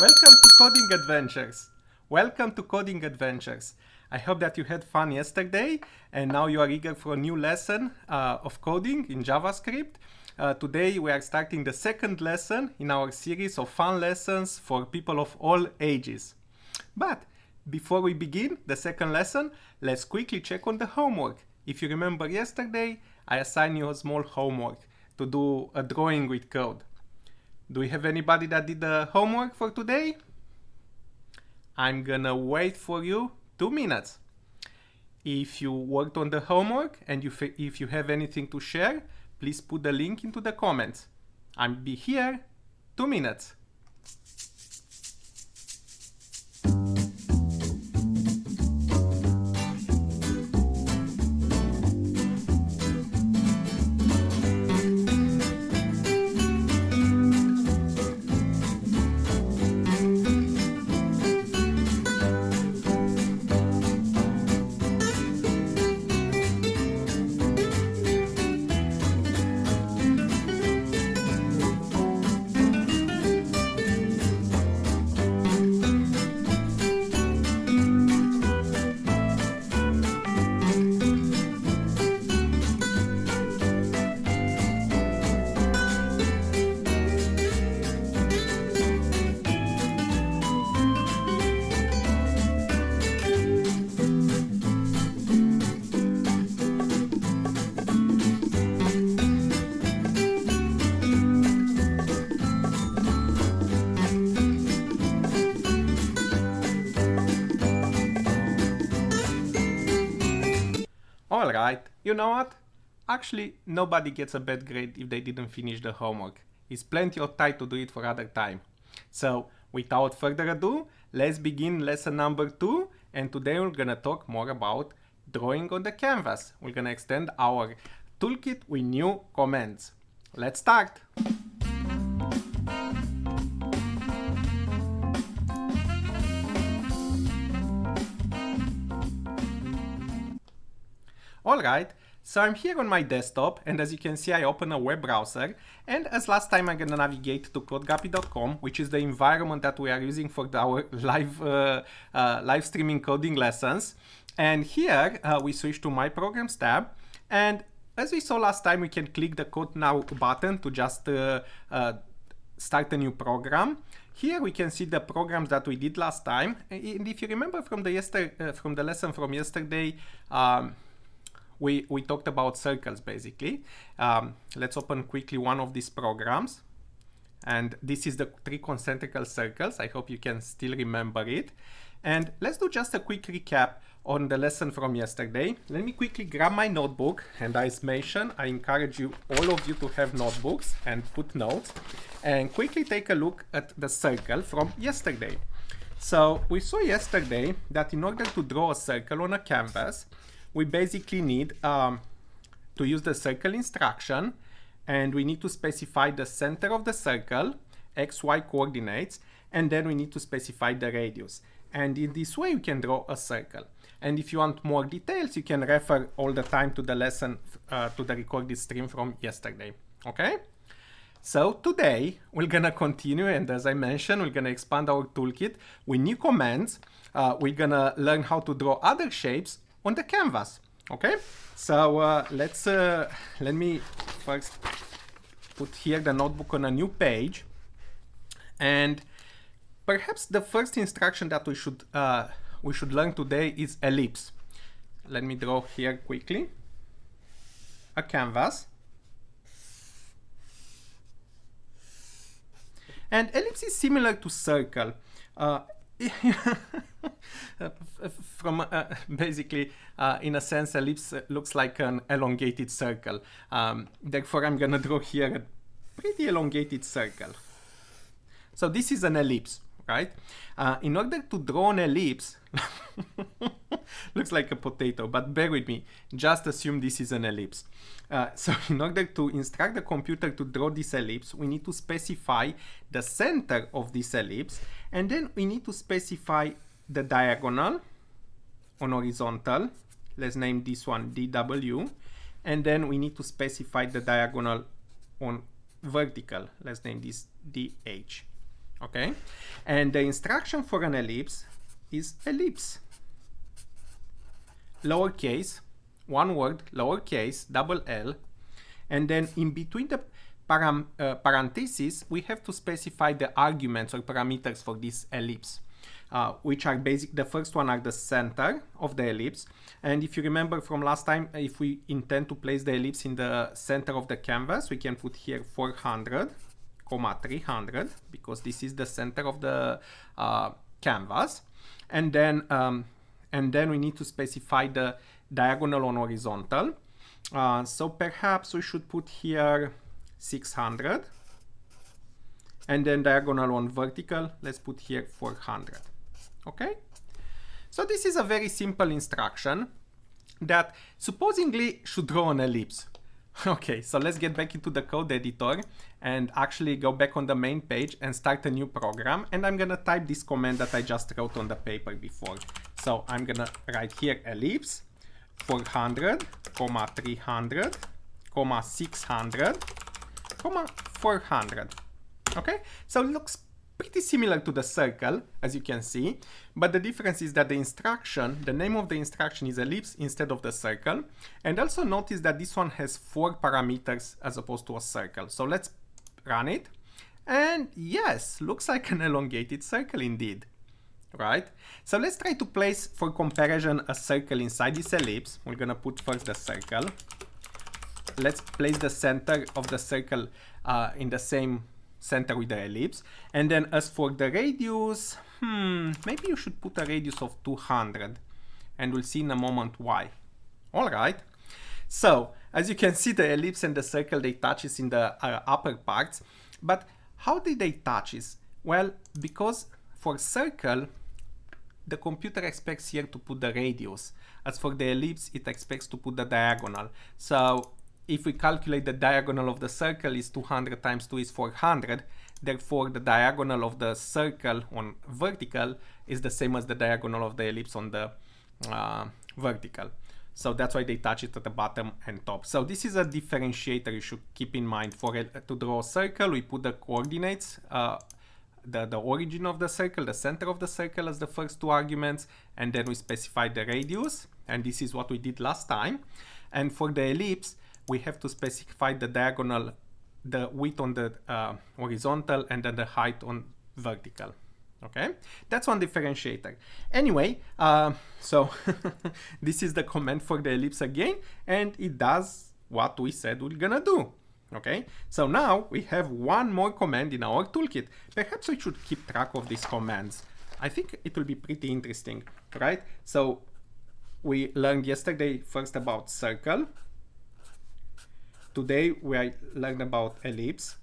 Welcome to Coding Adventures. Welcome to Coding Adventures. I hope that you had fun yesterday and now you are eager for a new lesson of coding in JavaScript. Today we are starting the second lesson in our series of fun lessons for people of all ages. But before we begin the second lesson, let's quickly check on the homework. If you remember yesterday, I assigned you a small homework to do a drawing with code. Do we have anybody that did the homework for today? I'm gonna wait for you 2 minutes. If you worked on the homework and if you have anything to share, please put the link into the comments. I'll be here 2 minutes. Alright, you know what? Actually, nobody gets a bad grade if they didn't finish the homework. It's plenty of time to do it for other time. So, without further ado, let's begin lesson number 2, and today we're gonna talk more about drawing on the canvas. We're gonna extend our toolkit with new commands. Let's start! Alright, so I'm here on my desktop, and as you can see I open a web browser, and as last time I'm gonna navigate to codeguppy.com, which is the environment that we are using for our live streaming coding lessons. And here we switch to My Programs tab, and as we saw last time, we can click the Code Now button to just start a new program. Here we can see the programs that we did last time, and if you remember from the lesson from yesterday, we talked about circles basically. Let's open quickly one of these programs. And this is the 3 concentric circles. I hope you can still remember it. And let's do just a quick recap on the lesson from yesterday. Let me quickly grab my notebook. And as mentioned, I encourage you, all of you, to have notebooks and put notes. And quickly take a look at the circle from yesterday. So we saw yesterday that in order to draw a circle on a canvas, we basically need to use the circle instruction, and we need to specify the center of the circle, XY coordinates, and then we need to specify the radius. And in this way, we can draw a circle. And if you want more details, you can refer all the time to the lesson, to the recorded stream from yesterday. Okay? So today, we're gonna continue, and as I mentioned, we're gonna expand our toolkit with new commands. We're gonna learn how to draw other shapes on the canvas. Okay, so let me first put here the notebook on a new page, and perhaps the first instruction that we should learn today is ellipse. Let me draw here quickly a canvas, and ellipse is similar to circle. From basically, in a sense, ellipse looks like an elongated circle. Therefore, I'm gonna draw here a pretty elongated circle. So this is an ellipse, right? In order to draw an ellipse, looks like a potato, but bear with me. Just assume this is an ellipse. So in order to instruct the computer to draw this ellipse, we need to specify the center of this ellipse, and then we need to specify the diagonal on horizontal. Let's name this one DW, and then we need to specify the diagonal on vertical. Let's name this DH. okay? And the instruction for an ellipse is ellipse. Lowercase, one word, lowercase, double L, and then in between the parentheses, we have to specify the arguments or parameters for this ellipse, which are basic. The first one are the center of the ellipse. And if you remember from last time, if we intend to place the ellipse in the center of the canvas, we can put here 400, 300, because this is the center of the canvas. And then we need to specify the diagonal on horizontal. So perhaps we should put here 600, and then diagonal on vertical, let's put here 400. Okay, so this is a very simple instruction that supposedly should draw an ellipse. Okay, so let's get back into the code editor and actually go back on the main page and start a new program. And I'm gonna type this command that I just wrote on the paper before. So I'm gonna write here ellipse 400, 300, 600, 400. Okay, so it looks pretty similar to the circle, as you can see, but the difference is that the instruction, the name of the instruction is ellipse instead of the circle. And also notice that this one has 4 parameters as opposed to a circle. So let's run it. And yes, looks like an elongated circle indeed, right? So let's try to place, for comparison, a circle inside this ellipse. We're gonna put first the circle. Let's place the center of the circle in the same center with the ellipse. And then as for the radius, maybe you should put a radius of 200, and we'll see in a moment why. All right. So as you can see, the ellipse and the circle, they touches in the upper parts. But how did they touches? Well, because for circle, the computer expects here to put the radius. As for the ellipse, it expects to put the diagonal. So if we calculate the diagonal of the circle is 200 times 2 is 400, therefore the diagonal of the circle on vertical is the same as the diagonal of the ellipse on the vertical. So that's why they touch it at the bottom and top. So this is a differentiator you should keep in mind. To draw a circle, we put the coordinates, the origin of the circle, the center of the circle as the first 2 arguments, and then we specify the radius, and this is what we did last time. And for the ellipse, we have to specify the diagonal, the width on the horizontal, and then the height on vertical. Okay, that's one differentiator. Anyway, so this is the command for the ellipse again, and it does what we said we're gonna do. Okay, so now we have one more command in our toolkit. Perhaps we should keep track of these commands. I think it will be pretty interesting, right? So we learned yesterday first about circle. Today we learned about ellipse.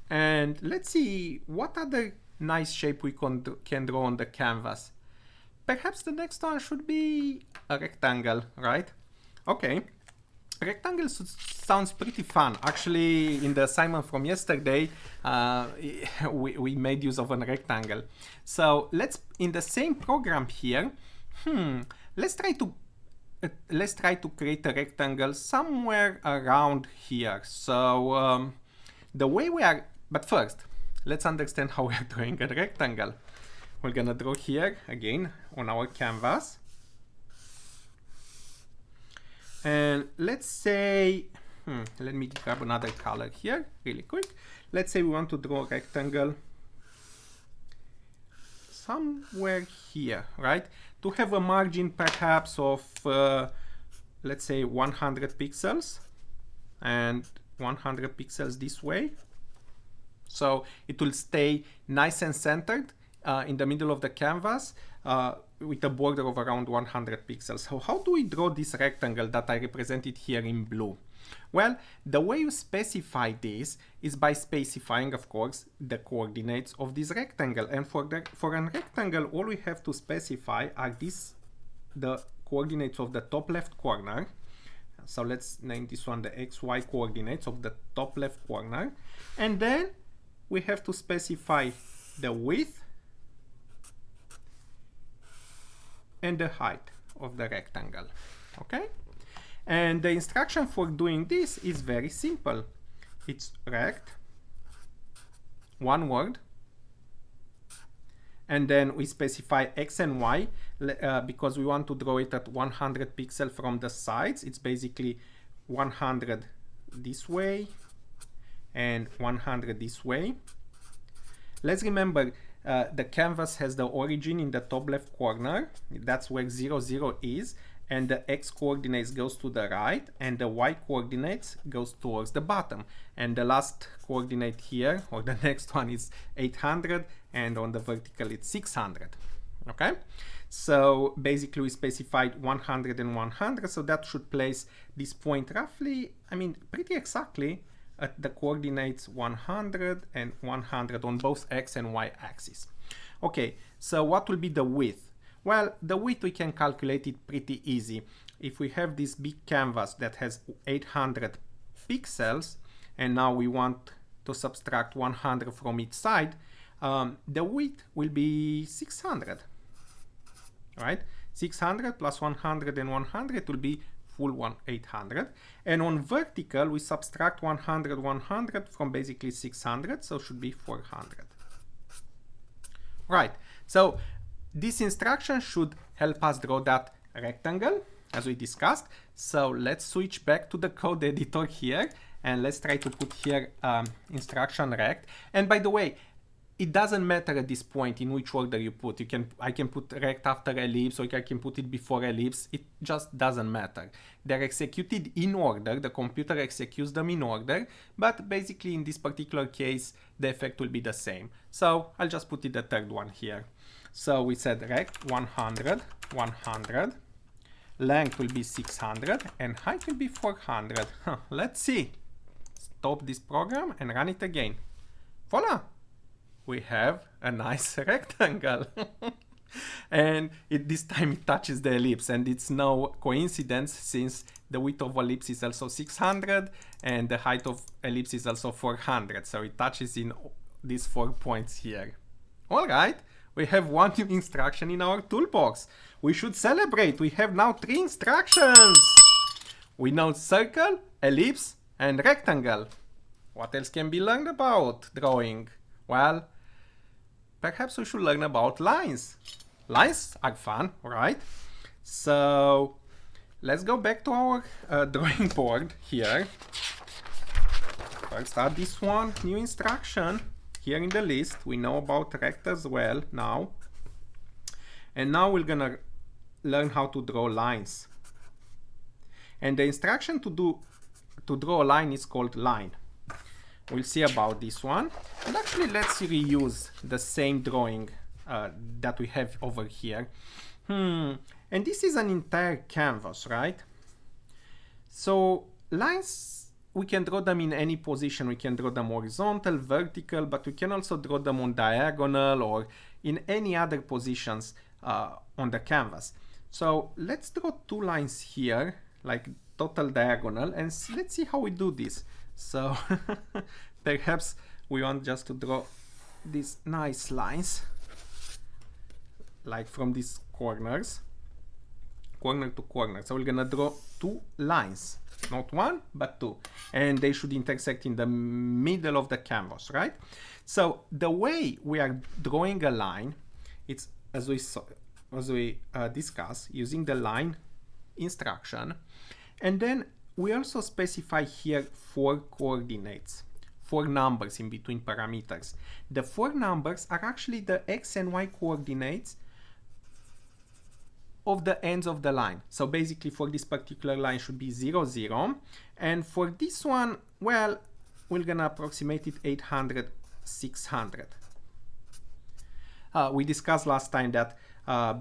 And let's see what other nice shape we can draw on the canvas. Perhaps the next one should be a rectangle, right? Okay, rectangle sounds pretty fun. Actually, in the assignment from yesterday, we made use of a rectangle. So let's, in the same program here, let's try to create a rectangle somewhere around here. So the way we are, but first, let's understand how we are drawing a rectangle. We're gonna draw here again on our canvas. And let's say, let me grab another color here really quick. Let's say we want to draw a rectangle somewhere here, right? To have a margin perhaps of, let's say 100 pixels and 100 pixels this way. So it will stay nice and centered in the middle of the canvas with a border of around 100 pixels. So how do we draw this rectangle that I represented here in blue? Well, the way you specify this is by specifying, of course, the coordinates of this rectangle. And for a rectangle, all we have to specify are the coordinates of the top left corner. So let's name this one the XY coordinates of the top left corner. And then we have to specify the width and the height of the rectangle. Okay? And the instruction for doing this is very simple. It's rect one word. And then we specify X and Y because we want to draw it at 100 pixels from the sides. It's basically 100 this way and 100 this way. Let's remember the canvas has the origin in the top left corner. That's where 0, 0 is. And the X coordinates goes to the right and the Y coordinates goes towards the bottom. And the last coordinate here, or the next one, is 800, and on the vertical it's 600. Okay, so basically we specified 100 and 100, so that should place this point roughly, I mean pretty exactly at the coordinates 100 and 100 on both X and Y axis. Okay, so what will be the width? Well, the width we can calculate it pretty easy. If we have this big canvas that has 800 pixels, and now we want to subtract 100 from each side, the width will be 600, right? 600 plus 100 and 100 will be full 800. And on vertical, we subtract 100, 100 from basically 600, so should be 400. Right, so this instruction should help us draw that rectangle as we discussed. So let's switch back to the code editor here and let's try to put here instruction rect. And by the way, it doesn't matter at this point in which order you put. I can put rect after ellipse, or I can put it before ellipse. It just doesn't matter. They're executed in order. The computer executes them in order, but basically in this particular case, the effect will be the same. So I'll just put it the third one here. So we said rect 100, 100, length will be 600, and height will be 400. Let's see. Stop this program and run it again. Voila! We have a nice rectangle. And this time it touches the ellipse, and it's no coincidence since the width of ellipse is also 600 and the height of ellipse is also 400. So it touches in these 4 points here. All right. We have one new instruction in our toolbox. We should celebrate. We have now 3 instructions. We know circle, ellipse, and rectangle. What else can be learned about drawing? Well, perhaps we should learn about lines. Lines are fun, right? So let's go back to our drawing board here. First add this one, new instruction. Here in the list, we know about rect as well now. And now we're gonna learn how to draw lines. And the instruction to draw a line is called line. We'll see about this one. And actually, let's reuse the same drawing that we have over here. And this is an entire canvas, right? So lines, we can draw them in any position. We can draw them horizontal, vertical, but we can also draw them on diagonal or in any other positions on the canvas. So let's draw 2 lines here, like total diagonal, and let's see how we do this. So perhaps we want just to draw these nice lines, like from these corners, corner to corner. So we're gonna draw 2 lines. Not 1, but 2. And they should intersect in the middle of the canvas, right? So the way we are drawing a line, it's as we discussed, using the line instruction. And then we also specify here 4 coordinates, 4 numbers in between parameters. The 4 numbers are actually the X and Y coordinates of the ends of the line. So basically for this particular line should be 0, 0. And for this one, well, we're gonna approximate it 800, 600. We discussed last time that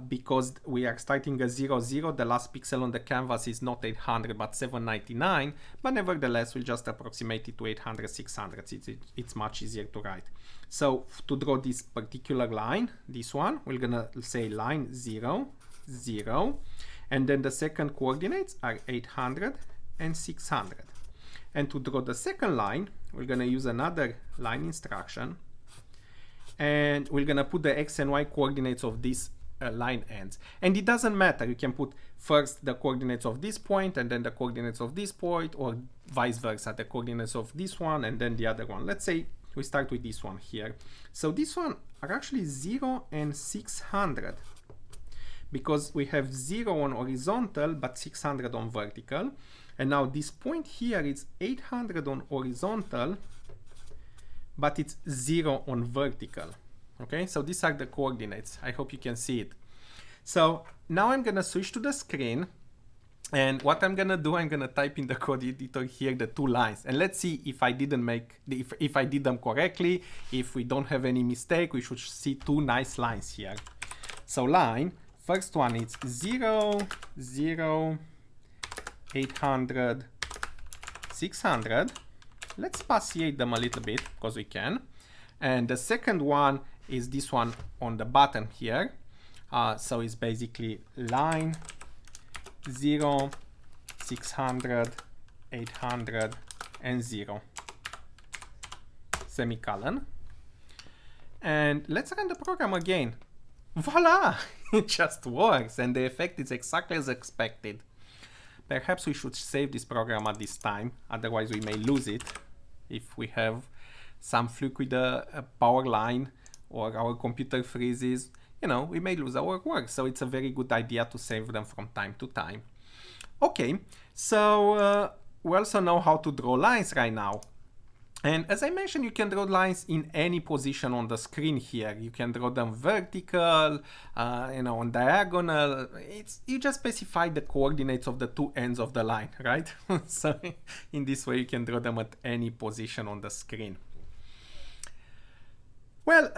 because we are starting a 0, 0, the last pixel on the canvas is not 800 but 799, but nevertheless we'll just approximate it to 800, 600. It's much easier to write. So to draw this particular line, this one, we're gonna say line 0, 0, and then the second coordinates are 800 and 600. And to draw the second line, we're gonna use another line instruction, and we're gonna put the X and Y coordinates of these line ends. And it doesn't matter, you can put first the coordinates of this point and then the coordinates of this point, or vice versa, the coordinates of this one and then the other one. Let's say we start with this one here. So this one are actually 0 and 600, because we have 0 on horizontal but 600 on vertical. And now this point here is 800 on horizontal, but it's 0 on vertical. Okay, so these are the coordinates. I hope you can see it. So now I'm gonna switch to the screen, and what I'm gonna do, I'm gonna type in the code editor here the two lines, and let's see if I didn't make if I did them correctly. If we don't have any mistake, we should see two nice lines here. So line, first one is 0, 0, 800, 600. Let's spatiate them a little bit because we can. And the second one is this one on the bottom here. So it's basically line 0, 600, 800, and 0. Semicolon. And let's run the program again. Voila! It just works, and the effect is exactly as expected. Perhaps we should save this program at this time, otherwise we may lose it if we have some fluke with a power line or our computer freezes. You know, we may lose our work, so it's a very good idea to save them from time to time. Okay, so we also know how to draw lines right now. And as I mentioned, you can draw lines in any position on the screen here. You can draw them vertical, you know, on diagonal. You just specify the coordinates of the two ends of the line, right? So in this way, you can draw them at any position on the screen. Well,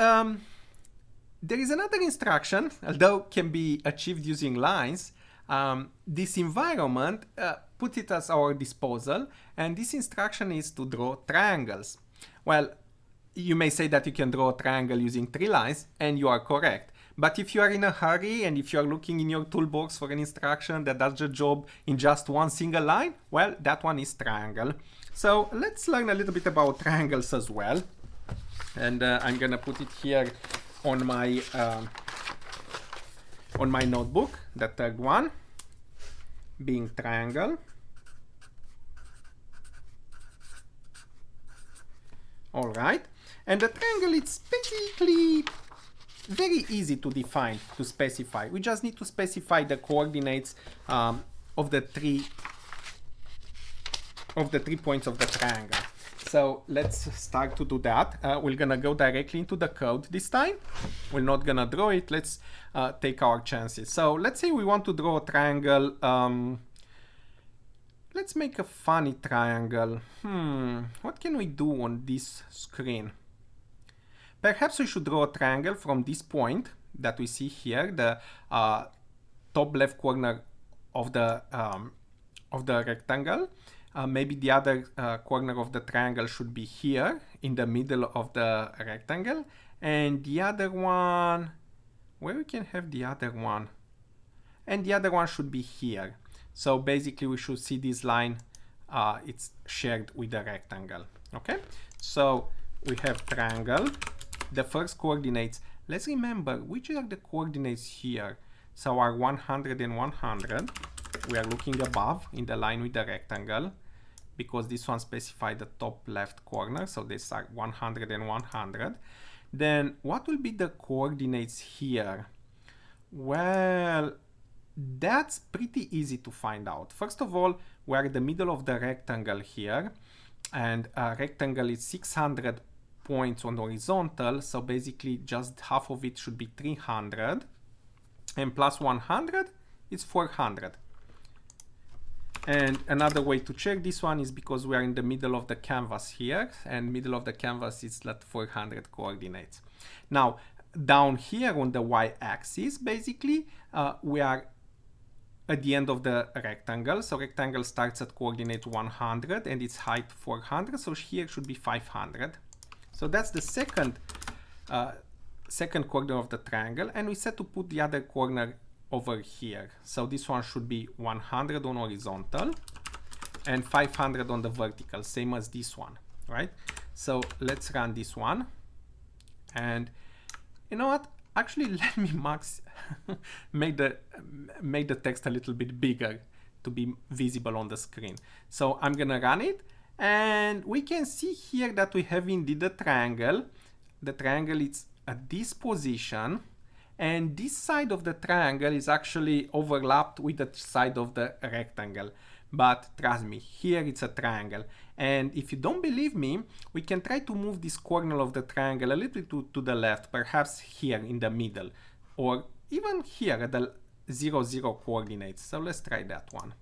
there is another instruction, although can be achieved using lines. This environment put it at our disposal, and this instruction is to draw triangles. Well, you may say that you can draw a triangle using 3 lines, and you are correct. But if you are in a hurry and if you are looking in your toolbox for an instruction that does the job in just one single line, well, that one is triangle. So let's learn a little bit about triangles as well. And I'm gonna put it here on my notebook, the third one being triangle. All right, and the triangle, it's basically very easy to define, to specify. We just need to specify the coordinates of the three points of the triangle. So let's start to do that. We're gonna go directly into the code this time. We're not gonna draw it. Let's take our chances. So let's say we want to draw a triangle. Let's make a funny triangle. What can we do on this screen? Perhaps we should draw a triangle from this point that we see here, the top left corner of the rectangle. Maybe the other corner of the triangle should be here in the middle of the rectangle, and the other one, where we can have the other one, and the other one should be here. So basically we should see this line, it's shared with the rectangle. Okay, so we have triangle. The first coordinates, let's remember which are the coordinates here. So our 100 and 100, we are looking above in the line with the rectangle, because this one specifies the top left corner, so these are 100 and 100. Then what will be the coordinates here? Well, that's pretty easy to find out. First of all, we're in the middle of the rectangle here, and a rectangle is 600 points on horizontal, so basically just half of it should be 300, and plus 100 is 400. And another way to check this one is because we are in the middle of the canvas here, and middle of the canvas is that 400 coordinates. Now, down here on the y-axis, basically, we are at the end of the rectangle. So rectangle starts at coordinate 100 and its height 400. So here should be 500. So that's the second corner of the triangle. And we said to put the other corner over here. So this one should be 100 on horizontal and 500 on the vertical, same as this one, right? So let's run this one. And you know what? Actually, let me make the text a little bit bigger to be visible on the screen. So I'm gonna run it, And we can see here that we have indeed a triangle. The triangle is at this position, and this side of the triangle is actually overlapped with the side of the rectangle. But trust me, here it's a triangle. And if you don't believe me, we can try to move this corner of the triangle a little bit to the left, perhaps here in the middle, or even here at the 0, 0 coordinates. So let's try that one.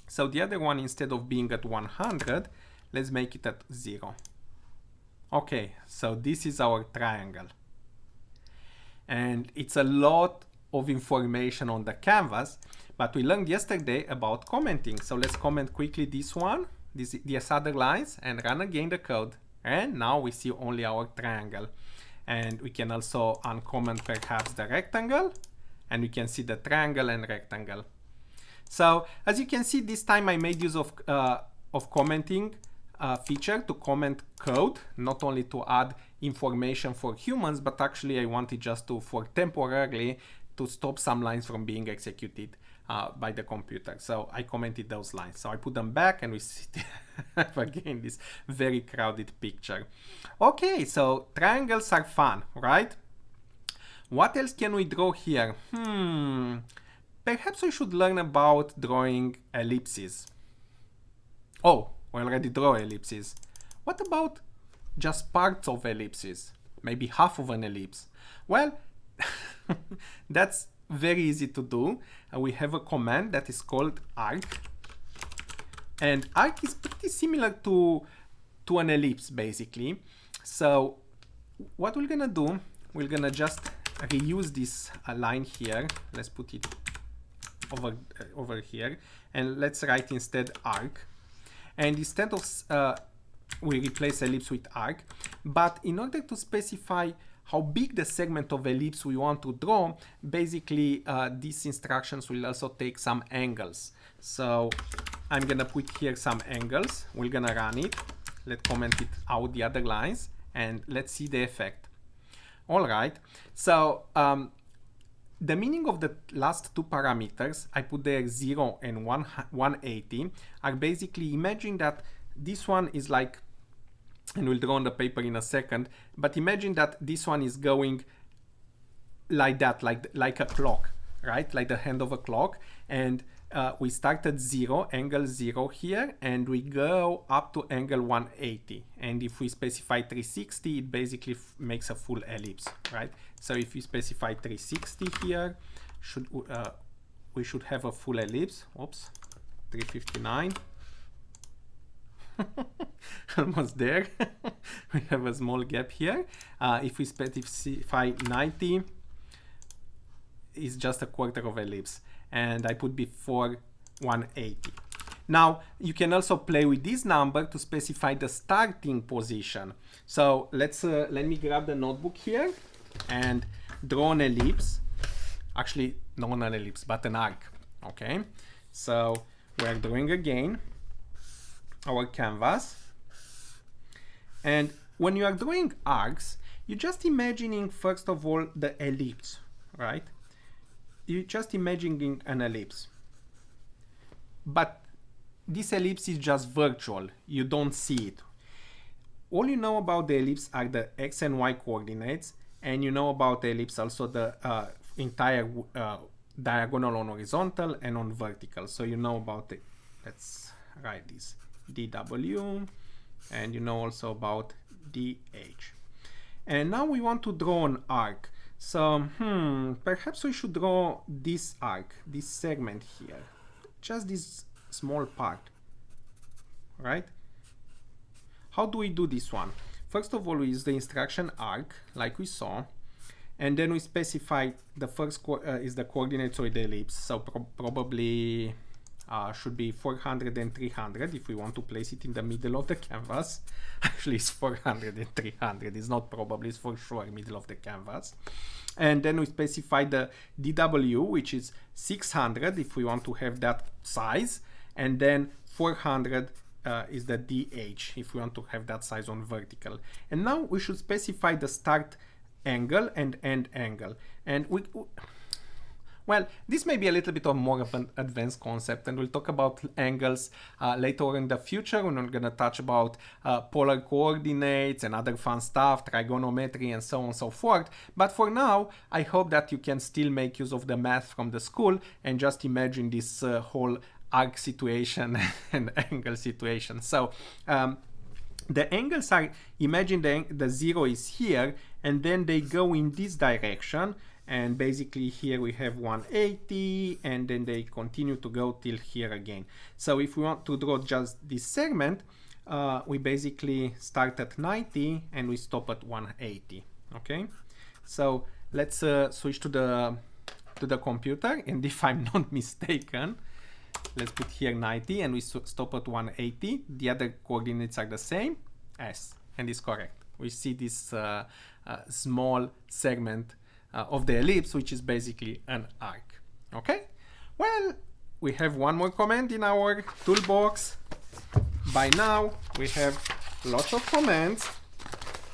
So the other one, instead of being at 100, let's make it at 0. Okay, so this is our triangle. And it's a lot of information on the canvas, but we learned yesterday about commenting. So let's comment quickly this one, these other lines, and run again the code. And now we see only our triangle. And we can also uncomment perhaps the rectangle, and we can see the triangle and rectangle. So as you can see, this time I made use of commenting feature to comment code, not only to add information for humans, but actually I wanted just to, for temporarily, to stop some lines from being executed by the computer. So I commented those lines. So I put them back, and we see again this very crowded picture. Okay, so triangles are fun, right? What else can we draw here? Perhaps we should learn about drawing ellipses. Oh, we already draw ellipses. What about just parts of ellipses? Maybe half of an ellipse. Well, that's very easy to do. We have a command that is called arc. And arc is pretty similar to an ellipse, basically. So what we're gonna do, we're gonna just reuse this line here. Let's put it over here, and let's write instead arc. And instead of we replace ellipse with arc, but in order to specify how big the segment of ellipse we want to draw, basically these instructions will also take some angles. So I'm gonna put here some angles. We're gonna run it. Let's comment it out the other lines, and let's see the effect. All right, so the meaning of the last two parameters, I put there 0 and 180, are basically imagine that this one is like, and we'll draw on the paper in a second, but imagine that this one is going like that, like a clock, right? Like the hand of a clock. And we start at 0, angle 0 here, and we go up to angle 180. And if we specify 360, it basically makes a full ellipse, right? So if we specify 360 here, we should have a full ellipse. Oops, 359. Almost there. We have a small gap here. If we specify 90, it's just a quarter of ellipse. And I put before 180. Now you can also play with this number to specify the starting position. So let me grab the notebook here and draw an ellipse. Actually, not an ellipse, but an arc. Okay, so we're drawing again our canvas. And when you are drawing arcs, you're just imagining first of all the ellipse, right? You're just imagining an ellipse. But this ellipse is just virtual. You don't see it. All you know about the ellipse are the x and y coordinates, and you know about the ellipse also the entire diagonal on horizontal and on vertical. So you know about it. Let's write this dw, and you know also about dh. And now we want to draw an arc. So perhaps we should draw this arc, this segment here, just this small part, right? How do we do this one? First of all, we use the instruction arc, like we saw, and then we specify the first is the coordinates of the ellipse. So probably should be 400 and 300 if we want to place it in the middle of the canvas. Actually, it's 400 and 300. It's not probably, it's for sure middle of the canvas. And then we specify the dw, which is 600 if we want to have that size, and then 400 is the dh if we want to have that size on vertical. And now we should specify the start angle and end angle. And Well, this may be a little bit of more of an advanced concept, and we'll talk about angles later in the future when we're going to touch about polar coordinates and other fun stuff, trigonometry and so on and so forth. But for now, I hope that you can still make use of the math from the school and just imagine this whole arc situation and angle situation. So the angles are, imagine the 0 is here, and then they go in this direction. And basically here we have 180, and then they continue to go till here again. So if we want to draw just this segment, we basically start at 90 and we stop at 180. Okay, so let's switch to the computer, and if I'm not mistaken, let's put here 90 and we stop at 180. The other coordinates are the same. Yes, and it's correct. We see this small segment of the ellipse, which is basically an arc. Okay, well, we have one more command in our toolbox. By now we have lots of commands,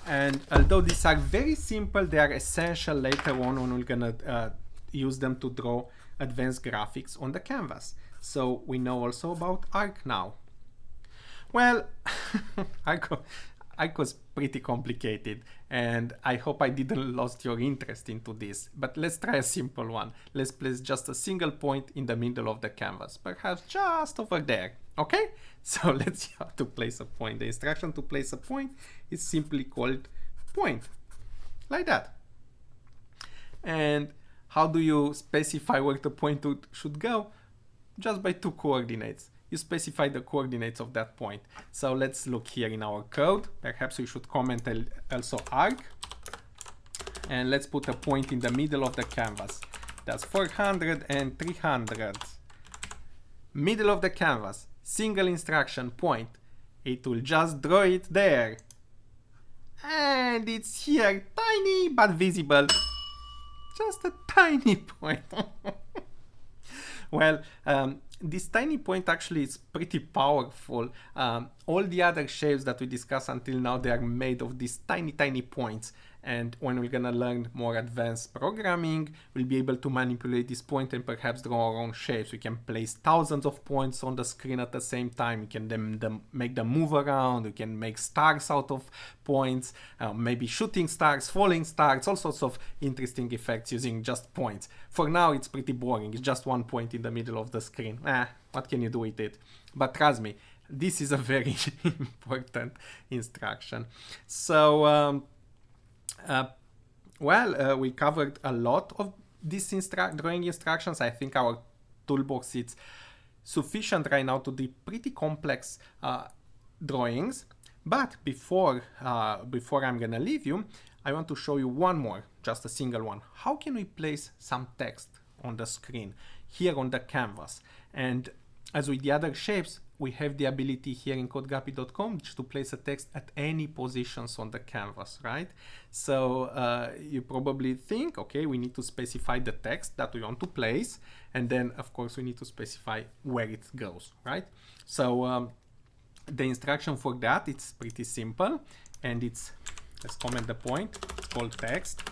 and although these are very simple, they are essential later on when we're gonna use them to draw advanced graphics on the canvas. So we know also about arc now. Well, arc was pretty complicated, and I hope I didn't lost your interest into this, but let's try a simple one. Let's place just a single point in the middle of the canvas, perhaps just over there. Okay, so let's see how to place a point. The instruction to place a point is simply called point, like that. And how do you specify where the point should go? Just by two coordinates. You specify the coordinates of that point. So let's look here in our code. Perhaps we should comment also arc, and let's put a point in the middle of the canvas. That's 400 and 300. Middle of the canvas, single instruction, point. It will just draw it there. And it's here, tiny but visible. Just a tiny point. Well, this tiny point actually is pretty powerful. All the other shapes that we discussed until now, they are made of these tiny points. And when we're gonna learn more advanced programming, we'll be able to manipulate this point and perhaps draw our own shapes. We can place thousands of points on the screen at the same time. We can then make them move around. We can make stars out of points, maybe shooting stars, falling stars, all sorts of interesting effects using just points. For now, it's pretty boring. It's just one point in the middle of the screen. What can you do with it? But trust me, this is a very important instruction. So, we covered a lot of these drawing instructions. I think our toolbox is sufficient right now to do pretty complex drawings. But before I'm gonna leave you, I want to show you one more, just a single one. How can we place some text on the screen here on the canvas? And as with the other shapes, we have the ability here in codeguppy.com to place a text at any positions on the canvas, right? So you probably think, okay, we need to specify the text that we want to place, and then of course we need to specify where it goes, right? So the instruction for that, it's pretty simple, and it's, let's comment the point, it's called text.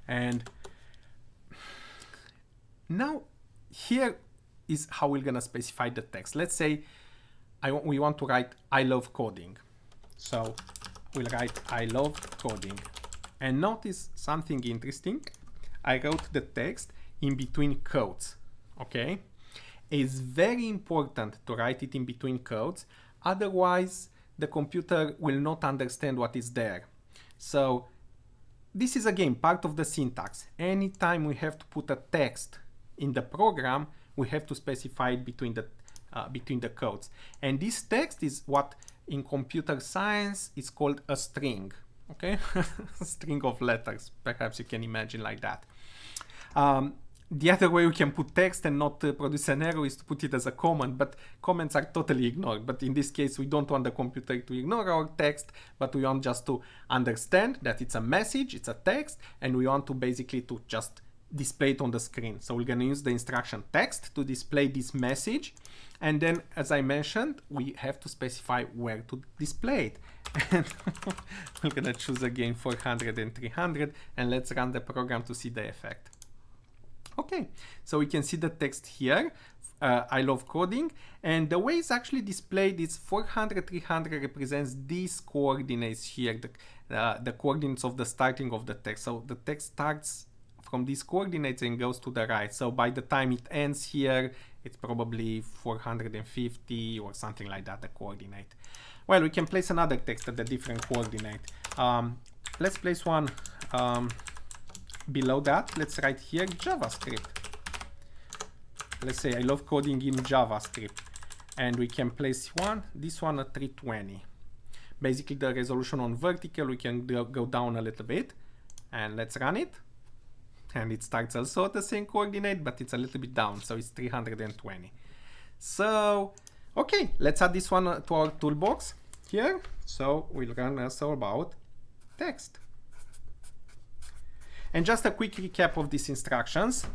And now here is how we're gonna specify the text. Let's say we want to write I love coding. So we'll write I love coding. And notice something interesting. I wrote the text in between quotes, okay? It's very important to write it in between quotes, otherwise the computer will not understand what is there. So this is again part of the syntax. Anytime we have to put a text in the program, we have to specify it between the quotes. And this text is what in computer science is called a string, okay? A string of letters, perhaps you can imagine like that. The other way we can put text and not produce an error is to put it as a comment, but comments are totally ignored. But in this case, we don't want the computer to ignore our text, but we want just to understand that it's a message, it's a text, and we want to basically to just display it on the screen. So we're going to use the instruction text to display this message. And then, as I mentioned, we have to specify where to display it. And we're going to choose again 400 and 300, and let's run the program to see the effect. Okay, so we can see the text here. I love coding, and the way it's actually displayed is 400, 300 represents these coordinates here, the coordinates of the starting of the text. So the text starts from these coordinates and goes to the right. So by the time it ends here, it's probably 450 or something like that, the coordinate. Well, we can place another text at a different coordinate. Let's place one below that. Let's write here JavaScript. Let's say I love coding in JavaScript, and we can place this one at 320. Basically the resolution on vertical, we can go down a little bit, and let's run it. And it starts also at the same coordinate, but it's a little bit down, so it's 320. So, okay, let's add this one to our toolbox here. So we'll run also about text. And just a quick recap of these instructions.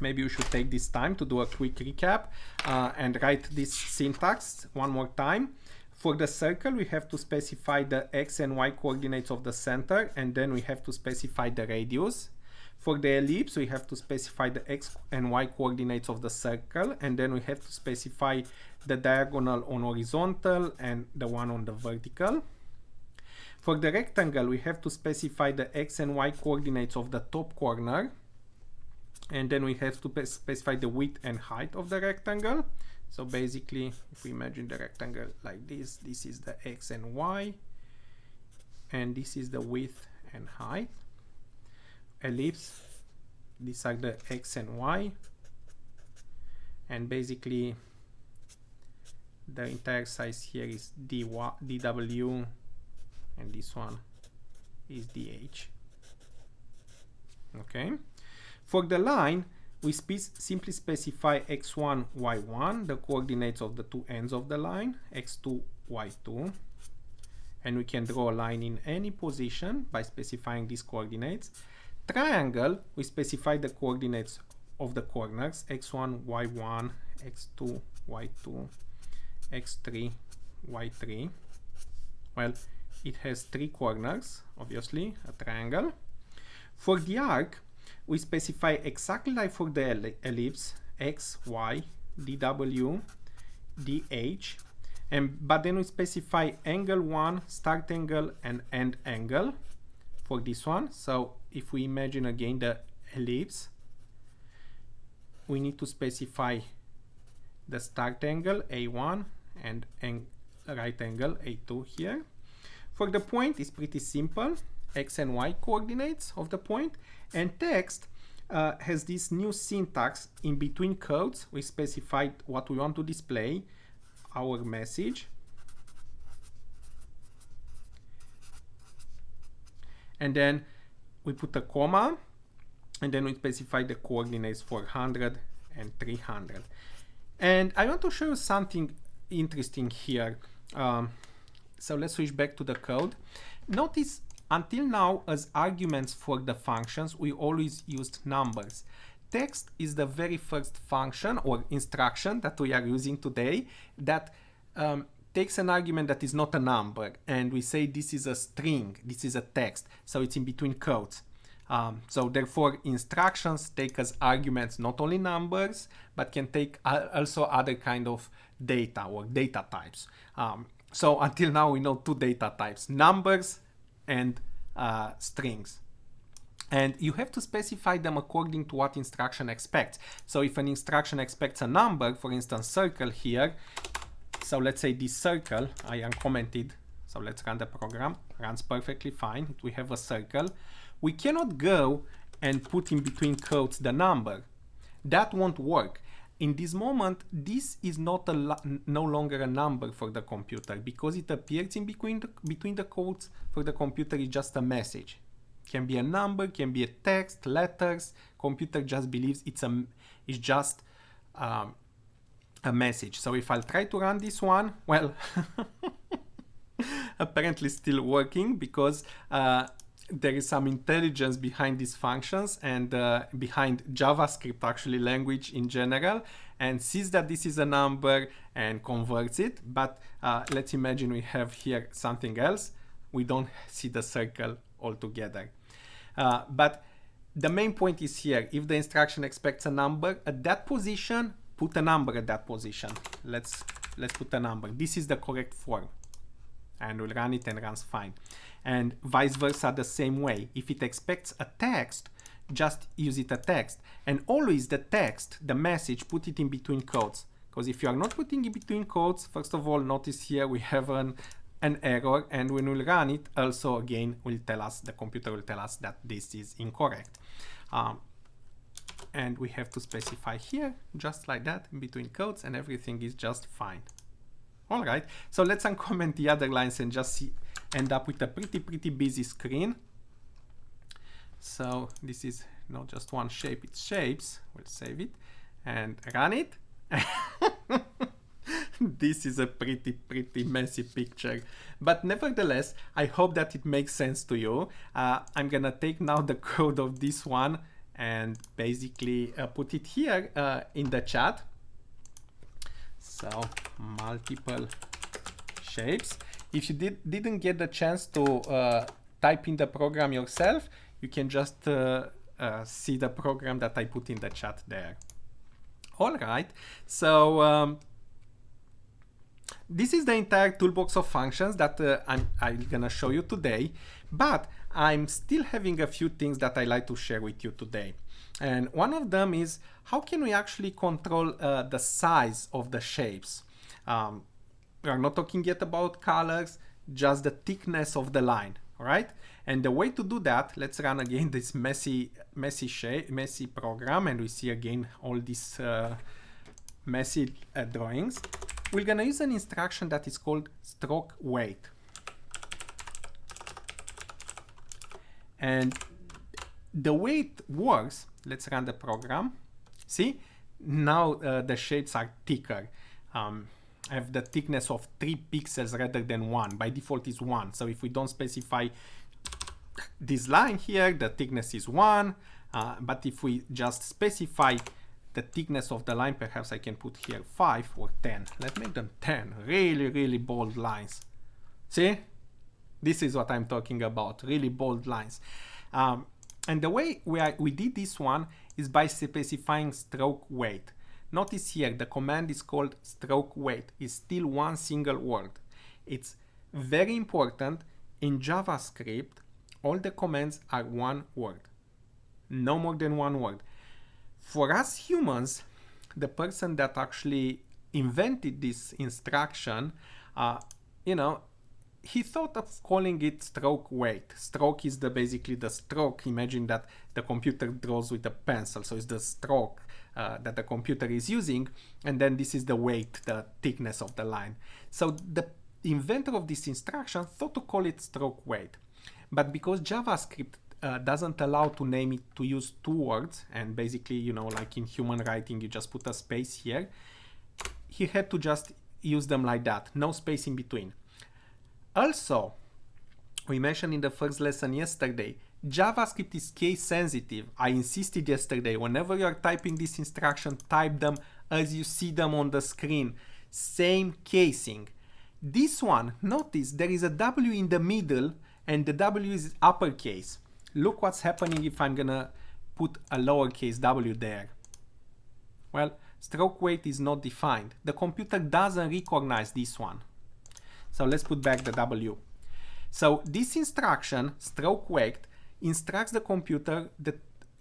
Maybe you should take this time to do a quick recap and write this syntax one more time. For the circle, we have to specify the x and y coordinates of the center, and then we have to specify the radius. For the ellipse, we have to specify the x and y coordinates of the circle, and then we have to specify the diagonal on horizontal and the one on the vertical. For the rectangle, we have to specify the x and y coordinates of the top corner, and then we have to specify the width and height of the rectangle. So basically, if we imagine the rectangle like this, this is the x and y, and this is the width and height. Ellipse, these are the x and y, and basically the entire size here is dw, and this one is dh. Okay. For the line, we simply specify x1, y1, the coordinates of the two ends of the line, x2, y2, and we can draw a line in any position by specifying these coordinates. Triangle, we specify the coordinates of the corners, x1, y1, x2, y2, x3, y3. Well, it has three corners, obviously, a triangle. For the arc, we specify exactly like for the ellipse, x, y, dw, dh, but then we specify angle 1, start angle, and end angle for this one. So if we imagine again the ellipse, we need to specify the start angle a1 and right angle a2 here. For the point, it's pretty simple, x and y coordinates of the point, and text has this new syntax in between quotes. We specified what we want to display, our message, and then we put a comma, and then we specify the coordinates 400 and 300. And I want to show you something interesting here. So let's switch back to the code. Notice until now, as arguments for the functions, we always used numbers. Text is the very first function or instruction that we are using today that takes an argument that is not a number, and we say this is a string, this is a text, so it's in between quotes. So therefore, instructions take as arguments not only numbers, but can take also other kind of data or data types. So until now, we know two data types, numbers and strings. And you have to specify them according to what instruction expects. So if an instruction expects a number, for instance, circle here, so let's say this circle, I uncommented, so let's run the program, runs perfectly fine, we have a circle. We cannot go and put in between quotes the number. That won't work. In this moment, this is not no longer a number for the computer, because it appears in between the quotes. For the computer, it's just a message. Can be a number, can be a text, letters. Computer just believes it's just a message. So if I'll try to run this one, well, apparently still working, because there is some intelligence behind these functions and behind JavaScript actually language in general, and sees that this is a number and converts it. But let's imagine we have here something else. We don't see the circle altogether. But the main point is here. If the instruction expects a number at that position, put a number at that position. Let's put a number. This is the correct form. And we'll run it and runs fine. And vice versa the same way. If it expects a text, just use it a text. And always the text, the message, put it in between quotes. Because if you are not putting it between quotes, first of all, notice here we have an error, and when we run it, also again will tell us, the computer will tell us that this is incorrect. And we have to specify here, just like that, in between quotes, and everything is just fine. All right, so let's uncomment the other lines and just end up with a pretty busy screen. So this is not just one shape, it's shapes. We'll save it and run it. This is a pretty messy picture, but nevertheless, I hope that it makes sense to you. I'm gonna take now the code of this one and basically put it here in the chat. So multiple shapes. If you didn't get the chance to type in the program yourself, you can just see the program that I put in the chat there. All right, so this is the entire toolbox of functions that I'm gonna show you today, but I'm still having a few things that I like to share with you today. And one of them is, how can we actually control the size of the shapes? We are not talking yet about colors, just the thickness of the line, all right? And the way to do that, let's run again this messy program, and we see again all these messy drawings. We're gonna use an instruction that is called strokeWeight. And the way it works, let's run the program. See, now the shapes are thicker. I have the thickness of 3 pixels rather than 1. By default is 1. So if we don't specify this line here, the thickness is 1. But if we just specify the thickness of the line, perhaps I can put here 5 or 10. Let's make them 10. Really bold lines. See? This is what I'm talking about. Really bold lines. And the way we did this one is by specifying strokeWeight. Notice here, the command is called strokeWeight. It's still one single word. It's very important. In JavaScript, all the commands are one word. No more than one word. For us humans, the person that actually invented this instruction, he thought of calling it strokeWeight. Stroke is basically the stroke. Imagine that the computer draws with a pencil, so it's the stroke that the computer is using, and then this is the weight, the thickness of the line. So the inventor of this instruction thought to call it strokeWeight, but because JavaScript doesn't allow to name it, to use 2 words, and basically, like in human writing, you just put a space here, he had to just use them like that, no space in between. Also, we mentioned in the first lesson yesterday, JavaScript is case sensitive. I insisted yesterday, whenever you are typing this instruction, type them as you see them on the screen. Same casing. This one, notice there is a W in the middle and the W is uppercase. Look what's happening if I'm gonna put a lowercase w there. Well, strokeWeight is not defined. The computer doesn't recognize this one. So let's put back the W. So this instruction, strokeWeight, instructs the computer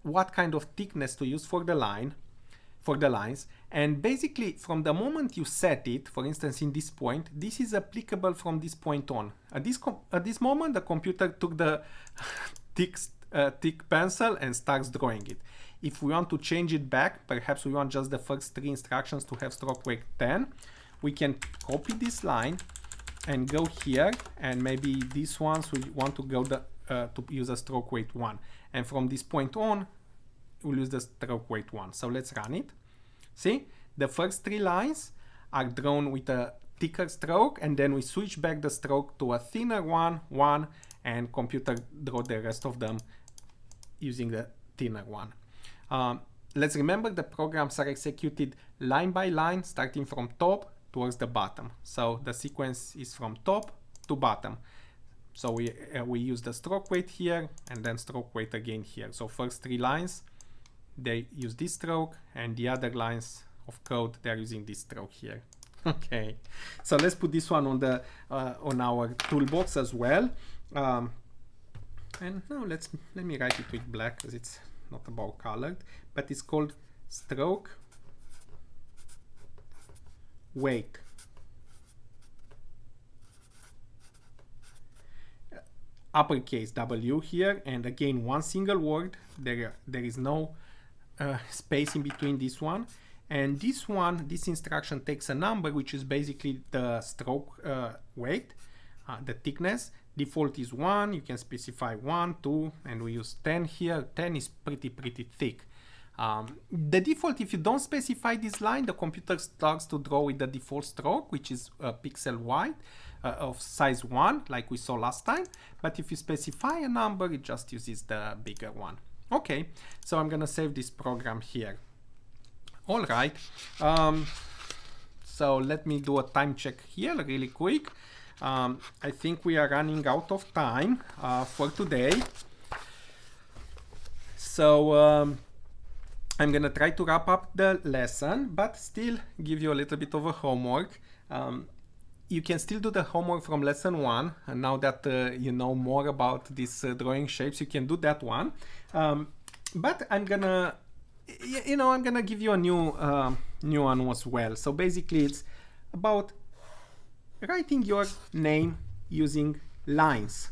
what kind of thickness to use for the lines. And basically, from the moment you set it, for instance, in this point, this is applicable from this point on. At this moment, the computer took the thick pencil and starts drawing it. If we want to change it back, perhaps we want just the first 3 instructions to have strokeWeight 10, we can copy this line and go here, and maybe these ones we want to go to use a strokeWeight 1, and from this point on we'll use the strokeWeight 1. So let's run it. See, the first 3 lines are drawn with a thicker stroke, and then we switch back the stroke to a thinner one, and computer draw the rest of them using the thinner one. Let's remember the programs are executed line by line, starting from top towards the bottom. So the sequence is from top to bottom. So we use the stroke weight here and then stroke weight again here. So first 3 lines, they use this stroke, and the other lines of code, they're using this stroke here. Okay, so let's put this one on the on our toolbox as well. And now let me write it with black because it's not about colored, but it's called stroke weight. Uppercase W here, and again one single word. There is no space in between this one. And this instruction takes a number, which is basically the stroke weight, the thickness. Default is 1. You can specify 1, 2, and we use 10 here. 10 is pretty thick. The default, if you don't specify this line, the computer starts to draw with the default stroke, which is pixel wide of size 1, like we saw last time. But if you specify a number, it just uses the bigger one. Okay, so I'm gonna save this program here. All right, so let me do a time check here really quick. I think we are running out of time for today. So I'm gonna try to wrap up the lesson, but still give you a little bit of a homework. You can still do the homework from lesson 1, and now that you know more about these drawing shapes, you can do that one. But I'm gonna, I'm gonna give you a new one as well. So basically, it's about writing your name using lines.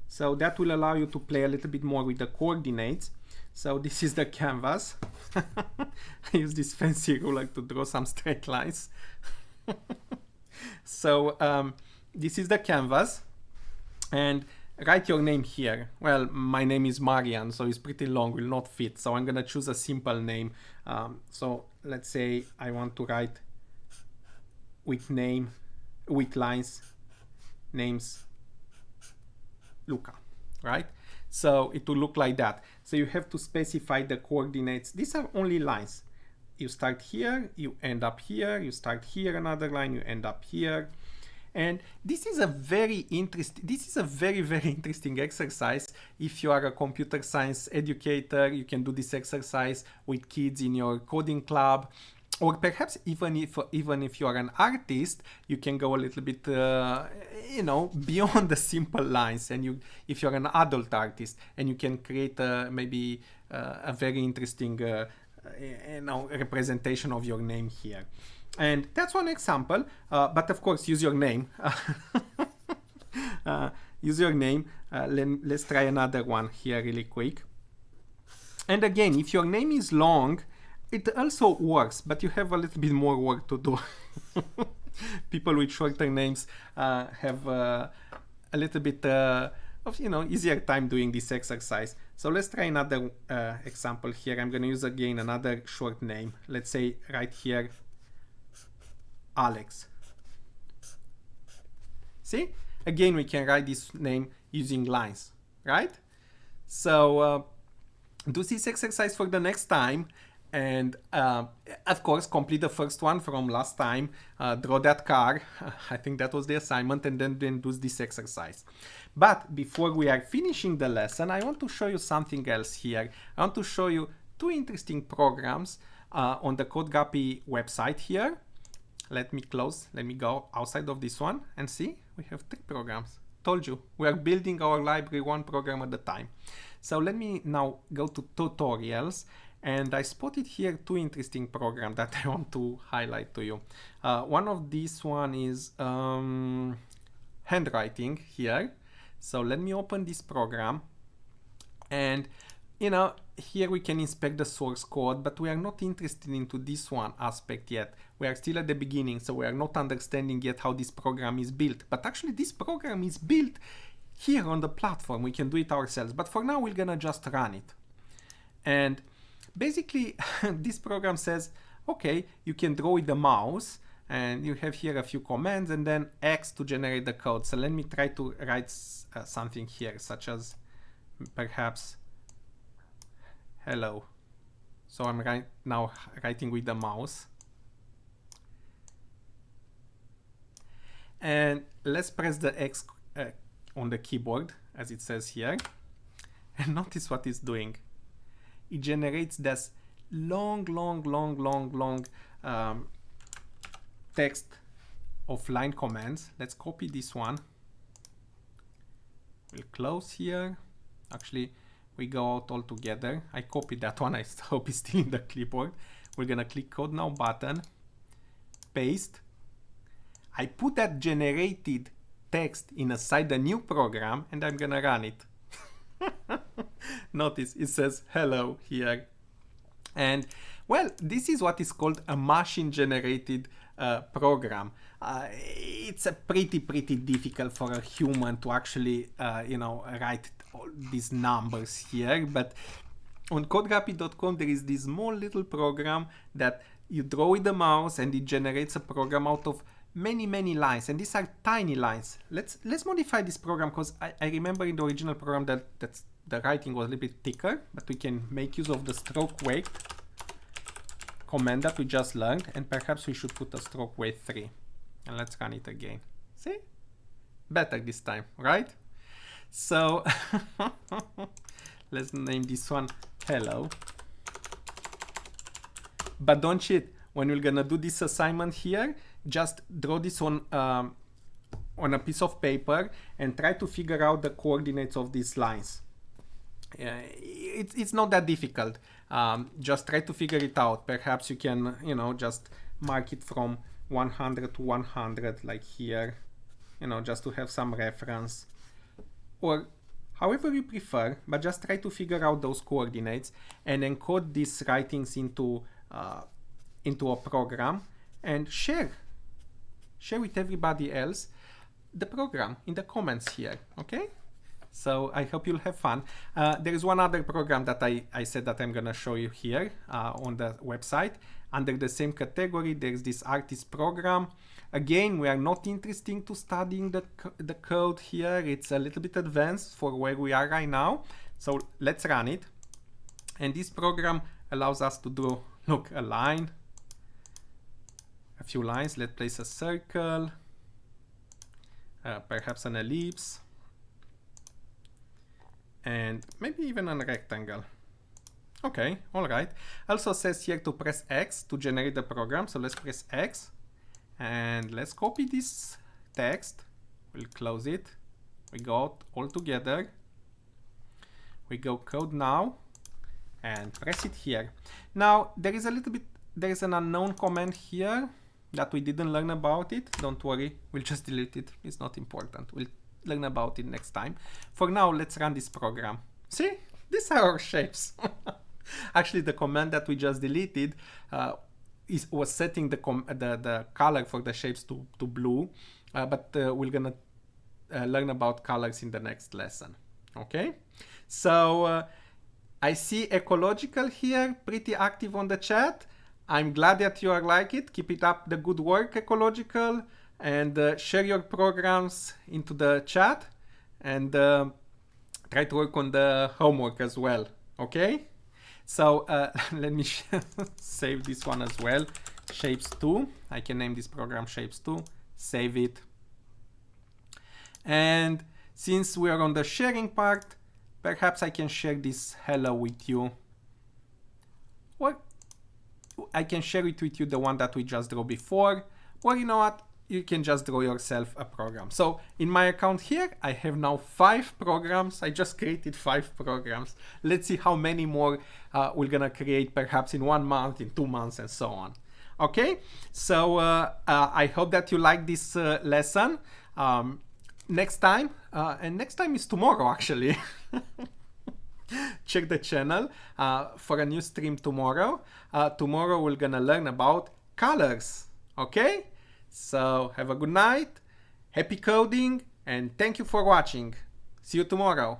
So that will allow you to play a little bit more with the coordinates. So this is the canvas. I use this fancy ruler to draw some straight lines. So this is the canvas, and write your name here. Well, my name is Marian, so it's pretty long, will not fit. So I'm gonna choose a simple name. So let's say I want to write with lines, names, Luca, right? So it will look like that. So you have to specify the coordinates. These are only lines. You start here, you end up here, you start here, another line, you end up here. And this is a very interesting exercise. If you are a computer science educator, you can do this exercise with kids in your coding club, or perhaps even if you are an artist, you can go a little bit beyond the simple lines. And if you're an adult artist, and you can create maybe a very interesting representation of your name here. And that's one example, but of course use your name. Use your name. Let's try another one here really quick. And again, if your name is long, it also works, but you have a little bit more work to do. People with shorter names have a little bit of easier time doing this exercise. So let's try another example here. I'm going to use again another short name. Let's say right here, Alex. See, again we can write this name using lines, right? So do this exercise for the next time, and of course complete the first one from last time. Draw that car. I think that was the assignment, and then do this exercise. But before we are finishing the lesson, I want to show you something else here. I want to show you 2 interesting programs on the codeguppy website here. Let me go outside of this one and see, we have 3 programs. Told you, we are building our library 1 program at a time. So let me now go to tutorials, and I spotted here 2 interesting programs that I want to highlight to you. One of these one is handwriting here. So let me open this program, and here we can inspect the source code, but we are not interested into this one aspect yet. We are still at the beginning, so we are not understanding yet how this program is built. But actually this program is built here on the platform. We can do it ourselves, but for now we're gonna just run it. And basically this program says, okay, you can draw with the mouse, and you have here a few commands, and then X to generate the code. So let me try to write something here, such as perhaps hello. So I'm now writing with the mouse. And let's press the X on the keyboard, as it says here. And notice what it's doing. It generates this long text of line commands. Let's copy this one. We'll close here. Actually, we go out all together. I copied that one. I hope it's still in the clipboard. We're gonna click Code Now button, paste. I put that generated text inside the new program, and I'm gonna run it. Notice it says hello here. And well, this is what is called a machine generated program. It's a pretty difficult for a human to actually write all these numbers here, but on codeguppy.com there is this small little program that you draw with the mouse and it generates a program out of many lines, and these are tiny lines. Let's modify this program, because I remember in the original program that the writing was a little bit thicker, but we can make use of the strokeWeight command that we just learned, and perhaps we should put a strokeWeight 3. And let's run it again. See? Better this time, right? So let's name this one hello. But don't cheat. When we're gonna do this assignment here, just draw this on a piece of paper and try to figure out the coordinates of these lines. It's not that difficult. Just try to figure it out. Perhaps you can, just mark it from 100 to 100, like here, just to have some reference, or however you prefer, but just try to figure out those coordinates and encode these writings into a program and share with everybody else the program in the comments here, okay? So I hope you'll have fun. There is one other program that I said that I'm gonna show you here on the website. Under the same category, there's this artist program. Again, we are not interested to studying the code here. It's a little bit advanced for where we are right now. So let's run it. And this program allows us to do, look, a line, a few lines. Let's place a circle, perhaps an ellipse, and maybe even a rectangle. Okay, all right. Also says here to press X to generate the program. So let's press X and let's copy this text. We'll close it. We go out all together. We go Code Now and press it here. Now there is an unknown command here that we didn't learn about it. Don't worry, we'll just delete it. It's not important. We'll learn about it next time. For now, let's run this program. See, these are our shapes. Actually, the command that we just deleted was setting the color for the shapes to blue, but we're gonna learn about colors in the next lesson. Okay, so I see ecological here, pretty active on the chat. I'm glad that you are like it. Keep it up, the good work, ecological, and share your programs into the chat, and try to work on the homework as well. Okay. So let me save this one as well, shapes 2. I can name this program shapes 2, save it. And since we are on the sharing part, perhaps I can share this hello with you. Or I can share it with you, the one that we just drew before, or you know what? You can just draw yourself a program. So in my account here, I have now 5 programs. I just created 5 programs. Let's see how many more we're gonna create, perhaps in 1 month, in 2 months, and so on. Okay, so I hope that you like this lesson. Next time, and next time is tomorrow actually. Check the channel for a new stream tomorrow. Tomorrow we're gonna learn about colors. Okay? So have a good night, happy coding, and thank you for watching. See you tomorrow.